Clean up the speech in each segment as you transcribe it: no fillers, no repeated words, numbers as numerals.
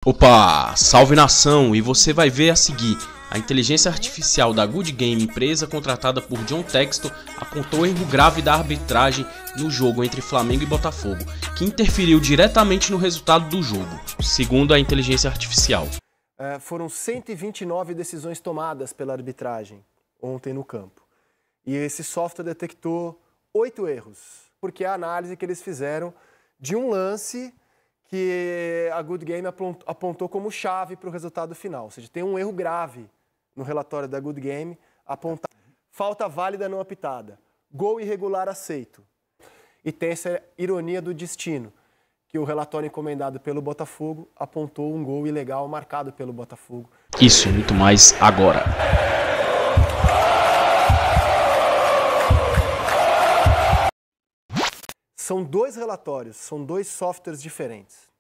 Opa, salve nação! E você vai ver a seguir. A inteligência artificial da Good Game, empresa contratada por John Textor, apontou erro grave da arbitragem no jogo entre Flamengo e Botafogo, que interferiu diretamente no resultado do jogo, segundo a inteligência artificial. Foram 129 decisões tomadas pela arbitragem ontem no campo. E esse software detectou 8 erros, porque a análise que eles fizeram de um lance que a Good Game apontou como chave para o resultado final. Ou seja, tem um erro grave no relatório da Good Game apontado. Falta válida não apitada. Gol irregular aceito. E tem essa ironia do destino, que o relatório encomendado pelo Botafogo apontou um gol ilegal marcado pelo Botafogo. Isso e muito mais agora. São dois relatórios, são dois softwares diferentes.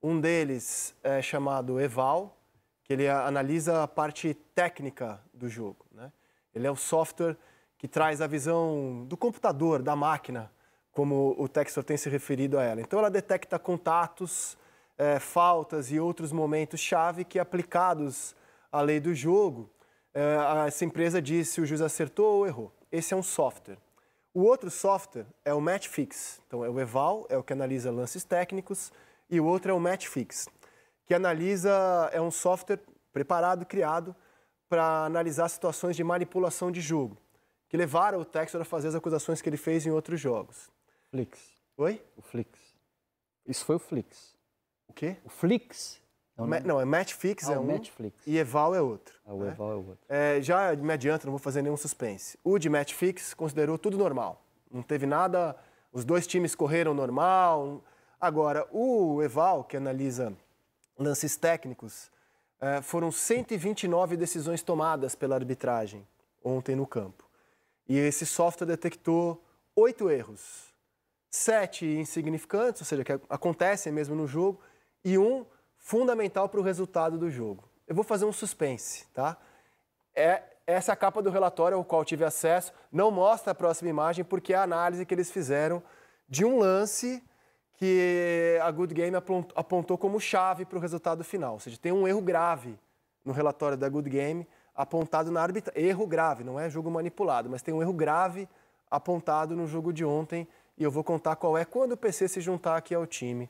Um deles é chamado Eval, que ele analisa a parte técnica do jogo, né? Ele é o software que traz a visão do computador, da máquina, como o Textor tem se referido a ela. Então ela detecta contatos, faltas e outros momentos-chave que, aplicados à lei do jogo, essa empresa diz se o juiz acertou ou errou. Esse é um software. O outro software é o Match Fix. Então, é o Eval, é o que analisa lances técnicos, e o outro é o Match Fix, que é um software preparado, criado para analisar situações de manipulação de jogo, que levaram o Textor a fazer as acusações que ele fez em outros jogos. Flix. Oi? O Flix. Isso foi o Flix. O quê? O Flix? Não, é Match Fix, é um, Match Fix. E Eval é outro. O Eval é o outro. Já me adianto, não vou fazer nenhum suspense. O de Match Fix considerou tudo normal. Não teve nada, os dois times correram normal. Agora, o Eval, que analisa lances técnicos, foram 129 decisões tomadas pela arbitragem ontem no campo. E esse software detectou 8 erros. 7 insignificantes, ou seja, que acontecem mesmo no jogo, e um fundamental para o resultado do jogo. Eu vou fazer um suspense, tá? Essa é a capa do relatório ao qual tive acesso. Não mostra a próxima imagem porque é a análise que eles fizeram de um lance que a Good Game apontou como chave para o resultado final. Ou seja, tem um erro grave no relatório da Good Game apontado na arbitragem. Erro grave, não é jogo manipulado, mas tem um erro grave apontado no jogo de ontem e eu vou contar qual é quando o PC se juntar aqui ao time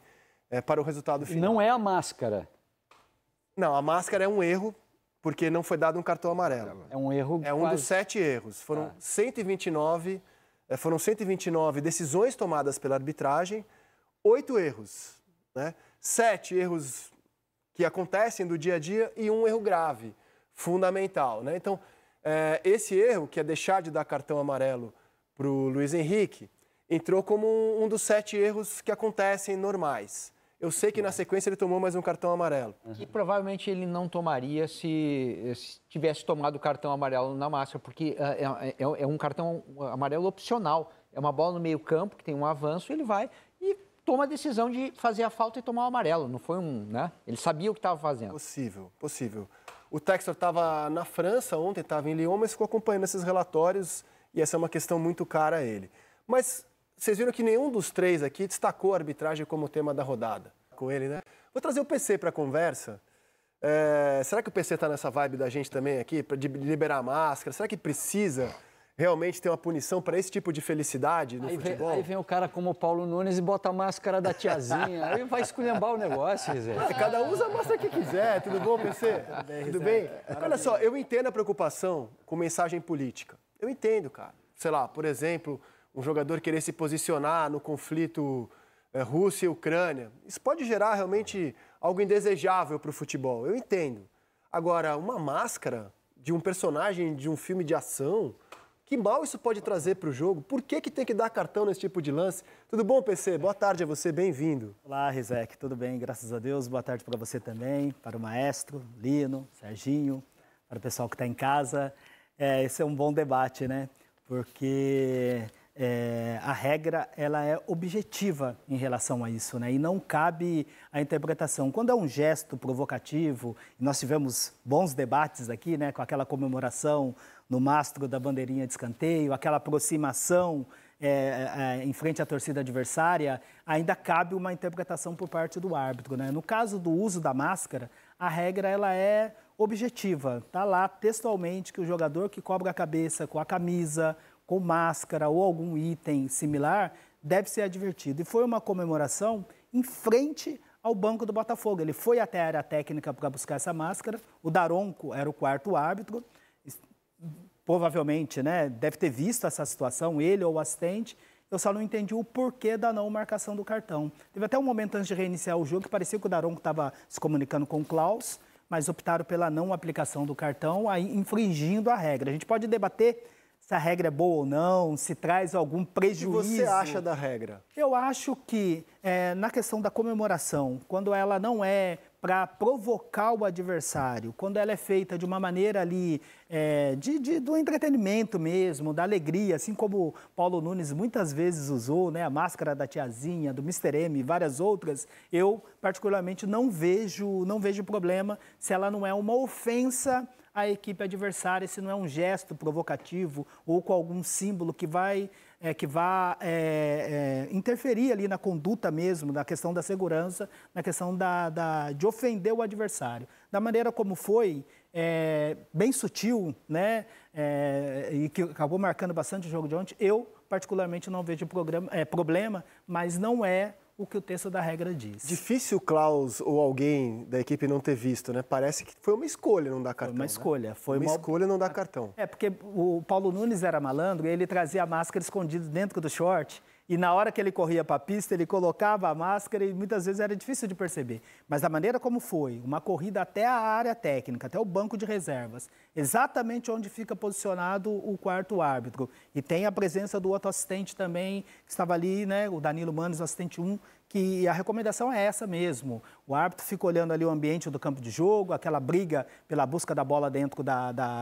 para o resultado final. Não é a máscara. Não, a máscara é um erro porque não foi dado um cartão amarelo. É um erro. É um dos 7 erros. Foram 129 decisões tomadas pela arbitragem, 8 erros, né? 7 erros que acontecem do dia a dia e um erro grave, fundamental, né? Então, esse erro, que é deixar de dar cartão amarelo para o Luiz Henrique, entrou como um dos 7 erros que acontecem normais. Eu sei que na sequência ele tomou mais um cartão amarelo. E provavelmente ele não tomaria se tivesse tomado o cartão amarelo na máscara, porque é um cartão amarelo opcional. É uma bola no meio campo, que tem um avanço, ele vai e toma a decisão de fazer a falta e tomar o amarelo. Não foi né? Ele sabia o que estava fazendo. Possível. O Textor estava na França ontem, estava em Lyon, mas ficou acompanhando esses relatórios e essa é uma questão muito cara a ele. Mas vocês viram que nenhum dos 3 aqui destacou a arbitragem como tema da rodada com ele, né? Vou trazer o PC para a conversa. Será que o PC está nessa vibe da gente também aqui, de liberar a máscara? Será que precisa realmente ter uma punição para esse tipo de felicidade no futebol? Aí vem o cara como o Paulo Nunes e bota a máscara da tiazinha. Aí vai esculhambar o negócio, Zé. Cada um usa a máscara que quiser. Tudo bom, PC? Tudo bem? Olha só, eu entendo a preocupação com mensagem política. Eu entendo, cara. Sei lá, por exemplo, um jogador querer se posicionar no conflito Rússia e Ucrânia. Isso pode gerar realmente algo indesejável para o futebol. Eu entendo. Agora, uma máscara de um personagem de um filme de ação, que mal isso pode trazer para o jogo? Por que tem que dar cartão nesse tipo de lance? Tudo bom, PC? Boa tarde a você, bem-vindo. Olá, Rizek, tudo bem? Graças a Deus. Boa tarde para você também, para o maestro, Lino, Serginho, para o pessoal que está em casa. Esse é um bom debate, né? Porque a regra ela é objetiva em relação a isso, né? E não cabe a interpretação. Quando é um gesto provocativo, e nós tivemos bons debates aqui, né? Com aquela comemoração no mastro da bandeirinha de escanteio, aquela aproximação em frente à torcida adversária, ainda cabe uma interpretação por parte do árbitro, né? No caso do uso da máscara, a regra ela é objetiva. Está lá textualmente que o jogador que cobre a cabeça com a camisa, com máscara ou algum item similar, deve ser advertido. E foi uma comemoração em frente ao banco do Botafogo. Ele foi até a área técnica para buscar essa máscara. O Daronco era o quarto árbitro. Provavelmente, né, deve ter visto essa situação, ele ou o assistente. Eu só não entendi o porquê da não marcação do cartão. Teve até um momento antes de reiniciar o jogo que parecia que o Daronco estava se comunicando com o Klaus, mas optaram pela não aplicação do cartão, aí infringindo a regra. A gente pode debater se a regra é boa ou não, se traz algum prejuízo. O que você acha da regra? Eu acho que, na questão da comemoração, quando ela não é para provocar o adversário, quando ela é feita de uma maneira ali, do entretenimento mesmo, da alegria, assim como Paulo Nunes muitas vezes usou, né, a máscara da tiazinha, do Mr. M e várias outras, eu particularmente não vejo problema se ela não é uma ofensa à equipe adversária, se não é um gesto provocativo ou com algum símbolo que vá interferir ali na conduta mesmo, na questão da segurança, na questão de ofender o adversário. Da maneira como foi, bem sutil, né, e que acabou marcando bastante o jogo de ontem, eu particularmente não vejo problema, mas não é o que o texto da regra diz. Difícil o Klaus ou alguém da equipe não ter visto, né? Parece que foi uma escolha não dar cartão. Foi uma escolha. Né? Foi uma escolha não dar cartão. Porque o Paulo Nunes era malandro e ele trazia a máscara escondida dentro do short. E na hora que ele corria para a pista, ele colocava a máscara e muitas vezes era difícil de perceber. Mas da maneira como foi, uma corrida até a área técnica, até o banco de reservas, exatamente onde fica posicionado o quarto árbitro. E tem a presença do outro assistente também, que estava ali, né, o Danilo Manes, o assistente 1, que a recomendação é essa mesmo. O árbitro fica olhando ali o ambiente do campo de jogo, aquela briga pela busca da bola dentro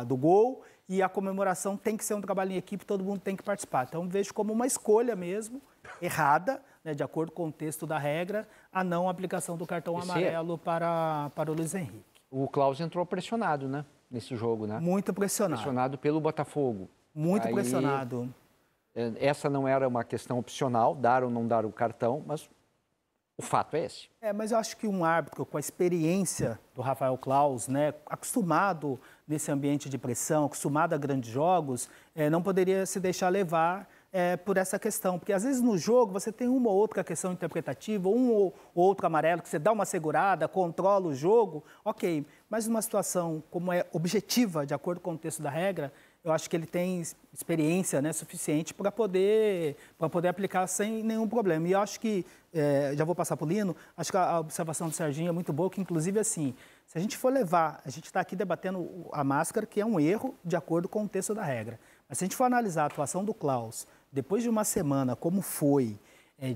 do gol, e a comemoração tem que ser um trabalho em equipe, todo mundo tem que participar. Então, vejo como uma escolha mesmo, errada, né, de acordo com o texto da regra, a não aplicação do cartão amarelo para o Luiz Henrique. O Klaus entrou pressionado, né, nesse jogo, né? Muito pressionado. Pressionado pelo Botafogo. Muito pressionado. Essa não era uma questão opcional, dar ou não dar o cartão, mas o fato é esse. Mas eu acho que um árbitro com a experiência do Rafael Klaus, né, acostumado nesse ambiente de pressão, acostumado a grandes jogos, não poderia se deixar levar por essa questão. Porque às vezes no jogo você tem uma ou outra questão interpretativa, um ou outro amarelo, que você dá uma segurada, controla o jogo, ok. Mas numa situação como é objetiva, de acordo com o texto da regra, eu acho que ele tem experiência, né, suficiente para poder aplicar sem nenhum problema. E eu acho que, já vou passar para o Lino, acho que a observação do Serginho é muito boa, que inclusive assim, se a gente for levar, a gente está aqui debatendo a máscara, que é um erro de acordo com o texto da regra. Mas se a gente for analisar a atuação do Klaus, depois de uma semana, como foi,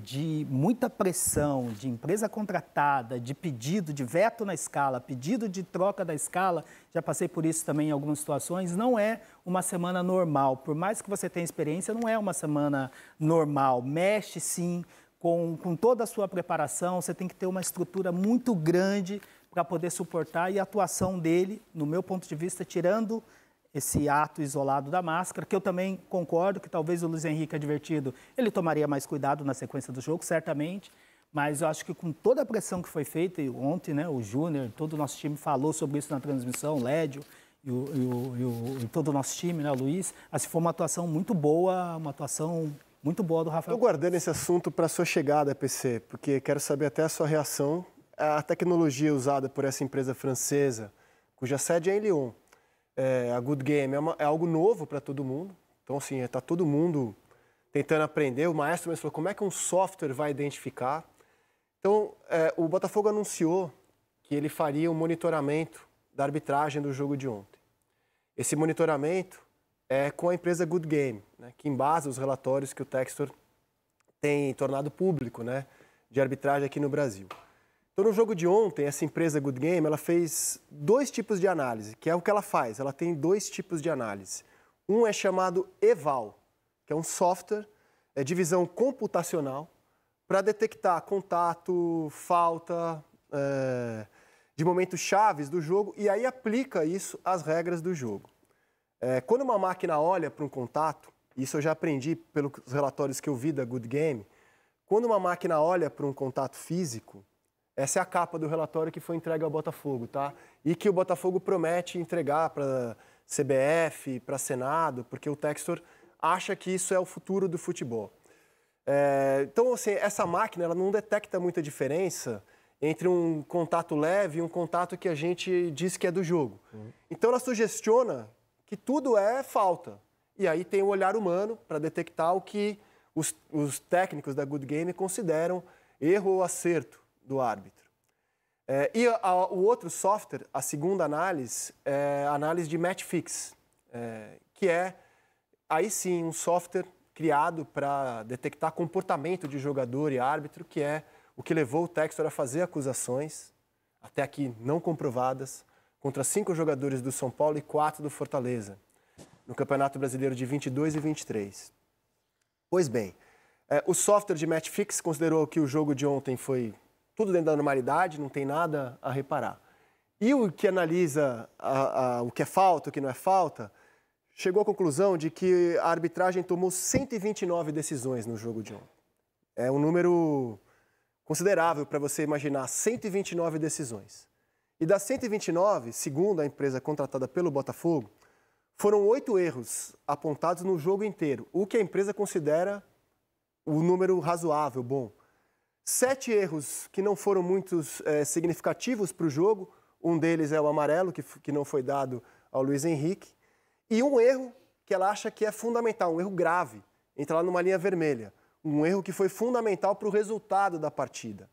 de muita pressão, de empresa contratada, de pedido de veto na escala, pedido de troca da escala, já passei por isso também em algumas situações, não é uma semana normal. Por mais que você tenha experiência, não é uma semana normal. Mexe, sim, com toda a sua preparação, você tem que ter uma estrutura muito grande para poder suportar, e a atuação dele, no meu ponto de vista, tirando esse ato isolado da máscara, que eu também concordo que talvez o Luiz Henrique advertido, ele tomaria mais cuidado na sequência do jogo, certamente, mas eu acho que com toda a pressão que foi feita, e ontem, né, o Júnior, todo o nosso time falou sobre isso na transmissão, o Lédio e todo o nosso time, né, o Luiz, assim, foi uma atuação muito boa, do Rafael. Estou guardando esse assunto para a sua chegada, PC, porque quero saber até a sua reação. A tecnologia usada por essa empresa francesa, cuja sede é em Lyon, a Good Game, é algo novo para todo mundo. Então, assim, está todo mundo tentando aprender. O maestro mesmo falou, como é que um software vai identificar? Então, o Botafogo anunciou que ele faria um monitoramento da arbitragem do jogo de ontem. Esse monitoramento é com a empresa Good Game, né, que embasa os relatórios que o Textor tem tornado público, né, de arbitragem aqui no Brasil. Então, no jogo de ontem, essa empresa Good Game, ela fez 2 tipos de análise, que é o que ela faz. Ela tem 2 tipos de análise. Um é chamado EVAL, que é um software, de visão computacional, para detectar contato, falta, de momentos chaves do jogo, e aí aplica isso às regras do jogo. Quando uma máquina olha para um contato, isso eu já aprendi pelos relatórios que eu vi da Good Game, quando uma máquina olha para um contato físico, essa é a capa do relatório que foi entregue ao Botafogo, tá? E que o Botafogo promete entregar para CBF, para Senado, porque o Textor acha que isso é o futuro do futebol. Então, assim, essa máquina ela não detecta muita diferença entre um contato leve e um contato que a gente diz que é do jogo. Então, ela sugestiona que tudo é falta. E aí tem o olhar humano para detectar o que os técnicos da Good Game consideram erro ou acerto do árbitro. O outro software, a segunda análise, é a análise de match fix, que é, aí sim, um software criado para detectar comportamento de jogador e árbitro, que é o que levou o Textor a fazer acusações, até aqui não comprovadas, contra 5 jogadores do São Paulo e 4 do Fortaleza, no Campeonato Brasileiro de 22 e 23. Pois bem, o software de match fix considerou que o jogo de ontem foi tudo dentro da normalidade, não tem nada a reparar. E o que analisa o que é falta, o que não é falta, chegou à conclusão de que a arbitragem tomou 129 decisões no jogo de ontem. É um número considerável para você imaginar, 129 decisões. E das 129, segundo a empresa contratada pelo Botafogo, foram 8 erros apontados no jogo inteiro, o que a empresa considera o número razoável, bom. 7 erros que não foram muito significativos para o jogo, um deles é o amarelo, que não foi dado ao Luiz Henrique, e um erro que ela acha que é fundamental, um erro grave, entra lá numa linha vermelha, um erro que foi fundamental para o resultado da partida.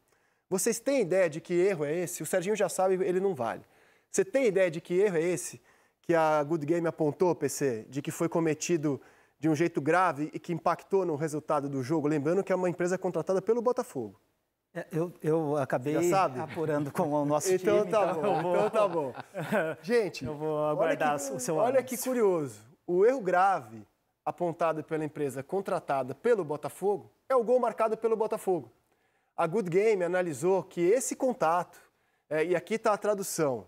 Vocês têm ideia de que erro é esse? O Serginho já sabe, ele não vale. Você tem ideia de que erro é esse que a Good Game apontou, PC, de que foi cometido de um jeito grave e que impactou no resultado do jogo? Lembrando que é uma empresa contratada pelo Botafogo. Eu acabei apurando com o nosso time. Então tá bom. Gente, eu vou aguardar o seu olha anúncio. que curioso. O erro grave apontado pela empresa contratada pelo Botafogo é o gol marcado pelo Botafogo. A Good Game analisou que esse contato, e aqui está a tradução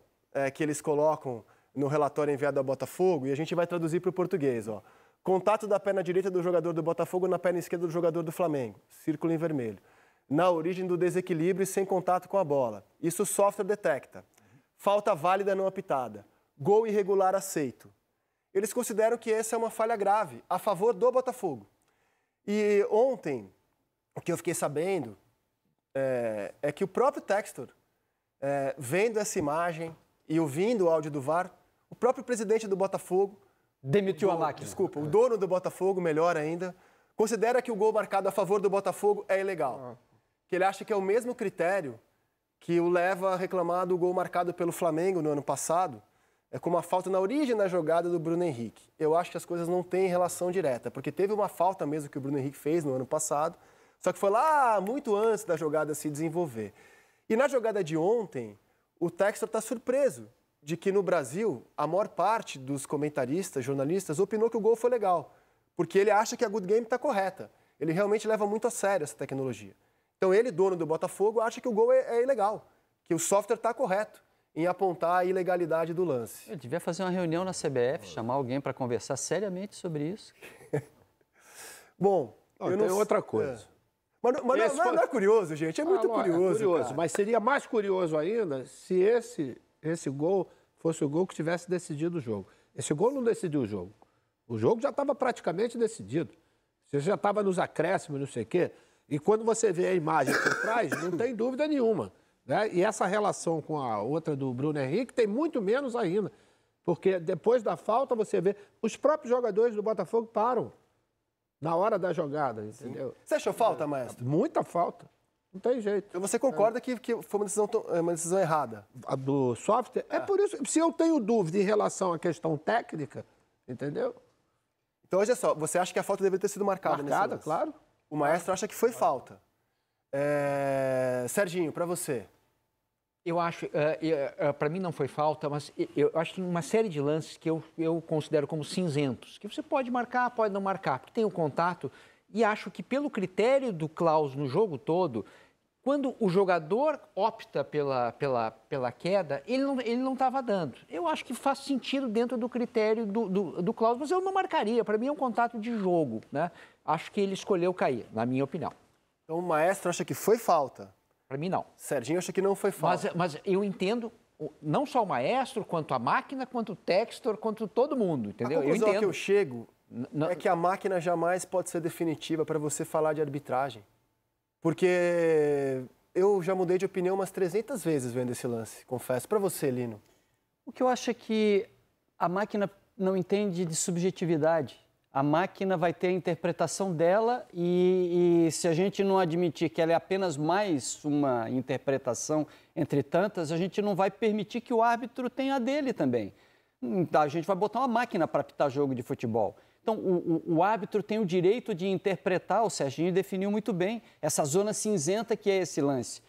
que eles colocam no relatório enviado ao Botafogo, e a gente vai traduzir para o português. Ó. Contato da perna direita do jogador do Botafogo na perna esquerda do jogador do Flamengo, círculo em vermelho. Na origem do desequilíbrio e sem contato com a bola. Isso o software detecta. Falta válida não apitada. Gol irregular aceito. Eles consideram que essa é uma falha grave, a favor do Botafogo. E ontem, o que eu fiquei sabendo é que o próprio Textor, vendo essa imagem e ouvindo o áudio do VAR, o próprio presidente do Botafogo... Demitiu a máquina. Desculpa, o dono do Botafogo, melhor ainda, considera que o gol marcado a favor do Botafogo é ilegal. Que ele acha que é o mesmo critério que o leva a reclamar do gol marcado pelo Flamengo no ano passado, como uma falta na origem da jogada do Bruno Henrique. Eu acho que as coisas não têm relação direta, porque teve uma falta mesmo que o Bruno Henrique fez no ano passado, só que foi lá muito antes da jogada se desenvolver. E na jogada de ontem, o Textor está surpreso de que no Brasil, a maior parte dos comentaristas, jornalistas, opinou que o gol foi legal, porque ele acha que a Good Game está correta. Ele realmente leva muito a sério essa tecnologia. Então ele, dono do Botafogo, acha que o gol é ilegal, que o software está correto em apontar a ilegalidade do lance. Eu devia fazer uma reunião na CBF, chamar alguém para conversar seriamente sobre isso. Bom, tem outra coisa. Mas não é curioso, gente, é muito curioso. É curioso, cara. mas seria mais curioso ainda se esse gol fosse o gol que tivesse decidido o jogo. Esse gol não decidiu o jogo. O jogo já estava praticamente decidido. Você já estava nos acréscimos, não sei o quê. E quando você vê a imagem por trás, não tem dúvida nenhuma. Né? E essa relação com a outra do Bruno Henrique tem muito menos ainda. Porque depois da falta, você vê... Os próprios jogadores do Botafogo param na hora da jogada, entendeu? Você achou falta, maestro? Muita falta. Não tem jeito. Então você concorda que foi uma decisão errada? A do software? É por isso, se eu tenho dúvida em relação à questão técnica, entendeu? Então, olha só, você acha que a falta deveria ter sido marcada nesse lance? Claro. O maestro acha que foi falta. Serginho, para você? Eu acho, para mim não foi falta, mas eu acho que tem uma série de lances que eu considero como cinzentos, que você pode marcar, pode não marcar, porque tem o contato, e acho que pelo critério do Klaus no jogo todo, quando o jogador opta pela queda, ele não estava dando. Eu acho que faz sentido dentro do critério do Klaus, mas eu não marcaria. Para mim é um contato de jogo, né? Acho que ele escolheu cair, na minha opinião. Então o Maestro acha que foi falta? Para mim, não. Serginho acha que não foi falta. Mas eu entendo, não só o Maestro, quanto a máquina, quanto o Textor, quanto todo mundo, entendeu? A conclusão eu entendo. que eu chego é que a máquina jamais pode ser definitiva para você falar de arbitragem. Porque eu já mudei de opinião umas 300 vezes vendo esse lance, confesso. Para você, Lino. O que eu acho é que a máquina não entende de subjetividade. A máquina vai ter a interpretação dela e se a gente não admitir que ela é apenas mais uma interpretação entre tantas, a gente não vai permitir que o árbitro tenha a dele também. A gente vai botar uma máquina para apitar jogo de futebol. Então, o árbitro tem o direito de interpretar, o Serginho definiu muito bem, essa zona cinzenta que é esse lance.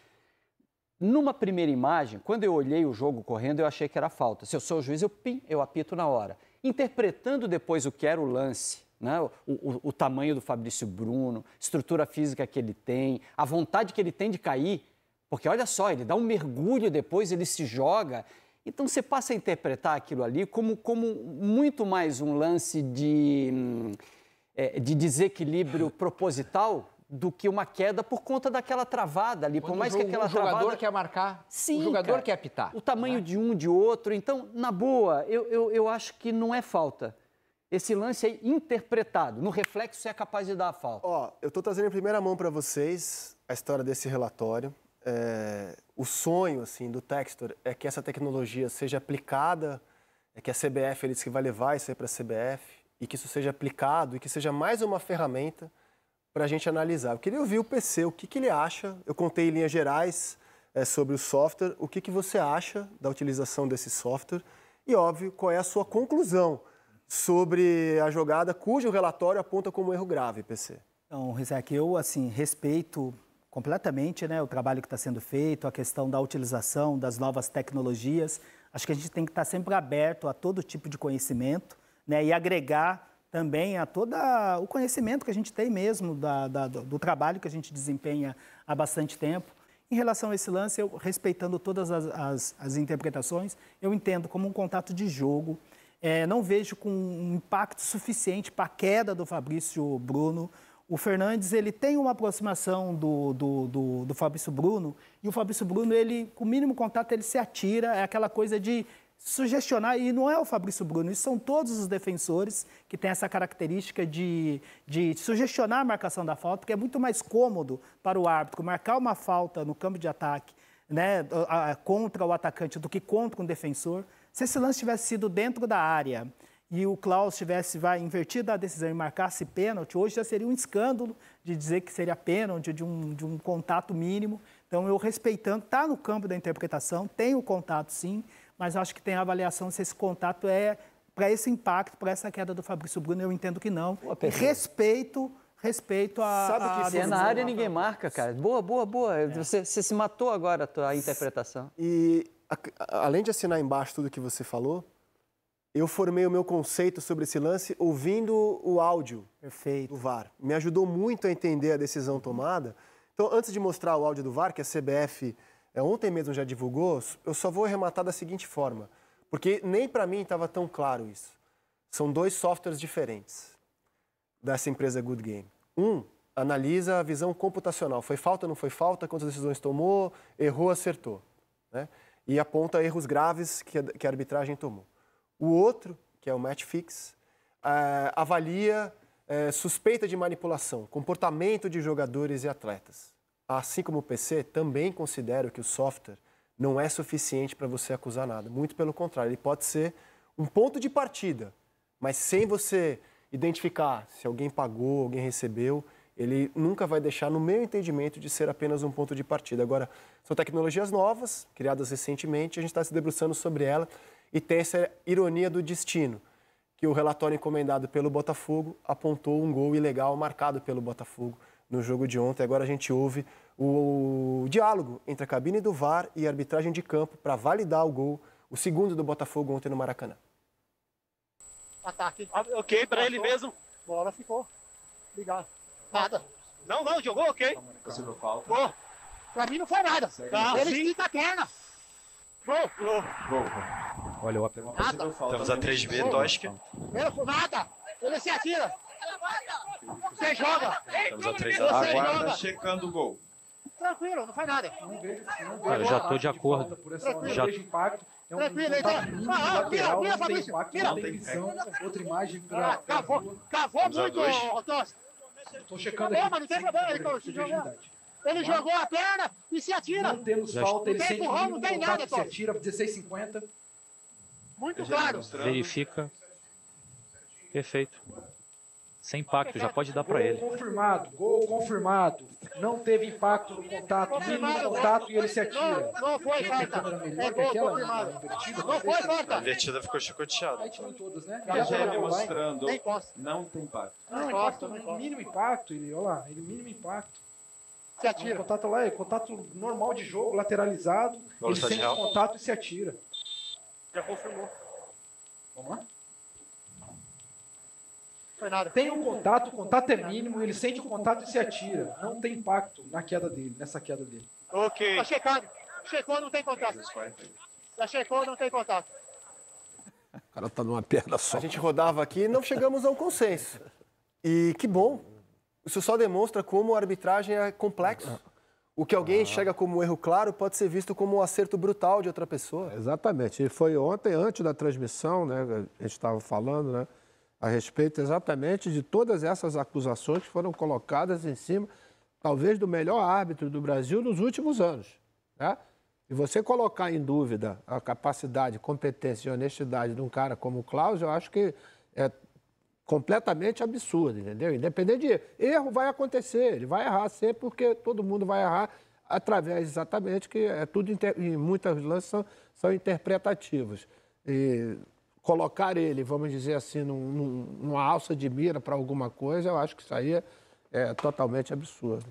Numa primeira imagem, quando eu olhei o jogo correndo, eu achei que era falta. Se eu sou o juiz, eu apito na hora. Interpretando depois o que era o lance, né? O tamanho do Fabrício Bruno, estrutura física que ele tem, a vontade que ele tem de cair, porque olha só, ele dá um mergulho depois, ele se joga. Então você passa a interpretar aquilo ali como muito mais um lance de desequilíbrio proposital do que uma queda por conta daquela travada ali. Por mais que aquela travada... O jogador quer marcar, sim, o jogador cara, quer apitar. O tamanho de um, de outro. Então, na boa, eu acho que não é falta. Esse lance é interpretado. No reflexo, você é capaz de dar a falta. Ó, eu estou trazendo em primeira mão para vocês a história desse relatório. O sonho assim, do Textor é que essa tecnologia seja aplicada, é que a CBF ele disse que vai levar isso aí para a CBF e que isso seja aplicado e que seja mais uma ferramenta para a gente analisar. Eu queria ouvir o PC, o que ele acha. Eu contei em linhas gerais sobre o software, o que você acha da utilização desse software e, óbvio, qual é a sua conclusão sobre a jogada cujo relatório aponta como erro grave, PC. Então, Rizek, eu assim, respeito completamente, né, o trabalho que está sendo feito, a questão da utilização das novas tecnologias. Acho que a gente tem que estar sempre aberto a todo tipo de conhecimento, né, e agregar também a todo o conhecimento que a gente tem mesmo do trabalho que a gente desempenha há bastante tempo. Em relação a esse lance, eu, respeitando todas as interpretações, eu entendo como um contato de jogo. Não vejo com um impacto suficiente para a queda do Fabrício Bruno. O Fernandes, ele tem uma aproximação do Fabrício Bruno, e o Fabrício Bruno, ele, com o mínimo contato, ele se atira, é aquela coisa de sugestionar, e não é o Fabrício Bruno, isso são todos os defensores que têm essa característica de sugestionar a marcação da falta, porque é muito mais cômodo para o árbitro marcar uma falta no campo de ataque, né, contra o atacante do que contra um defensor. Se esse lance tivesse sido dentro da área e o Klaus tivesse invertido a decisão e marcasse pênalti, hoje já seria um escândalo de dizer que seria pênalti, de um contato mínimo. Então, eu respeitando, está no campo da interpretação, tem o contato sim, mas acho que tem a avaliação se esse contato é para esse impacto, para essa queda do Fabrício Bruno, eu entendo que não. Respeito a... Sabe que Se é na área, ninguém marca, cara. Boa. Você se matou agora a tua interpretação. E, além de assinar embaixo tudo que você falou, eu formei o meu conceito sobre esse lance ouvindo o áudio do VAR. Me ajudou muito a entender a decisão tomada. Então, antes de mostrar o áudio do VAR, que a CBF ontem mesmo já divulgou, eu só vou arrematar da seguinte forma, porque nem para mim estava tão claro isso. São dois softwares diferentes dessa empresa Good Game. Um analisa a visão computacional. Foi falta, não foi falta, quantas decisões tomou, errou, acertou, né? E aponta erros graves que a arbitragem tomou. O outro, que é o Match Fix, avalia suspeita de manipulação, comportamento de jogadores e atletas. Assim como o PC, também considero que o software não é suficiente para você acusar nada. Muito pelo contrário, ele pode ser um ponto de partida, mas sem você identificar se alguém pagou, alguém recebeu, ele nunca vai deixar, no meu entendimento, de ser apenas um ponto de partida. Agora, são tecnologias novas, criadas recentemente, a gente está se debruçando sobre ela e tem essa ironia do destino, que o relatório encomendado pelo Botafogo apontou um gol ilegal marcado pelo Botafogo no jogo de ontem. Agora a gente ouve o diálogo entre a cabine do VAR e a arbitragem de campo para validar o gol, o segundo do Botafogo ontem no Maracanã. Ataque. Ok, para ele mesmo. Bola ficou. Obrigado. Nada. Não, jogou ok. Possível falta. Pô. Pra mim não foi nada. Ele estica a perna. Gol. Olha, o apelo. Temos a 3B, Tosca. Nada. Ele se atira. Você joga. Temos a 3A. Aguarda checando o gol. Tranquilo, não faz nada. Cara, eu já tô de acordo. Já... Tranquilo, então. Mira, Fabrício. Não tem visão. Outra imagem para. Cavou muito, Tosca. Estou checando aqui. Não tem problema, ele jogou a perna e se atira. Não temos falta, ele sente empurrão, não tem nada, se atira, 16,50. Muito claro. Verifica. Perfeito. Sem impacto, já pode dar para ele. Gol confirmado. Não teve impacto no contato, mínimo contato e ele se atira. Não foi falta. É gol confirmado. Não foi falta. A invertida ficou chicoteada. Aí tirou todas, né? KGL mostrando. Não tem impacto. Não, impacto, mínimo impacto. Olha lá, mínimo impacto. Se atira. O contato lá é contato normal de jogo, lateralizado. Ele sente o contato e se atira. Já confirmou. Vamos lá? Foi nada. Tem um contato, o contato é mínimo, ele sente o contato e se atira. Não tem impacto na queda dele, nessa queda dele. Ok. Tá checado. Checou, não tem contato. Já checou, não tem contato. O cara tá numa perna só. A gente rodava aqui e não chegamos a um consenso. E que bom. Isso só demonstra como a arbitragem é complexa. O que alguém enxerga como um erro claro pode ser visto como um acerto brutal de outra pessoa. Exatamente. E foi ontem, antes da transmissão, né, a gente estava falando, né, a respeito exatamente de todas essas acusações que foram colocadas em cima, talvez, do melhor árbitro do Brasil nos últimos anos. Né? E você colocar em dúvida a capacidade, competência e honestidade de um cara como o Klaus, eu acho que é completamente absurdo, entendeu? Independente de erro, vai acontecer, ele vai errar sempre, porque todo mundo vai errar através, exatamente, que é tudo, em muitas lances são interpretativos. E colocar ele, vamos dizer assim, numa alça de mira para alguma coisa, eu acho que isso aí é totalmente absurdo.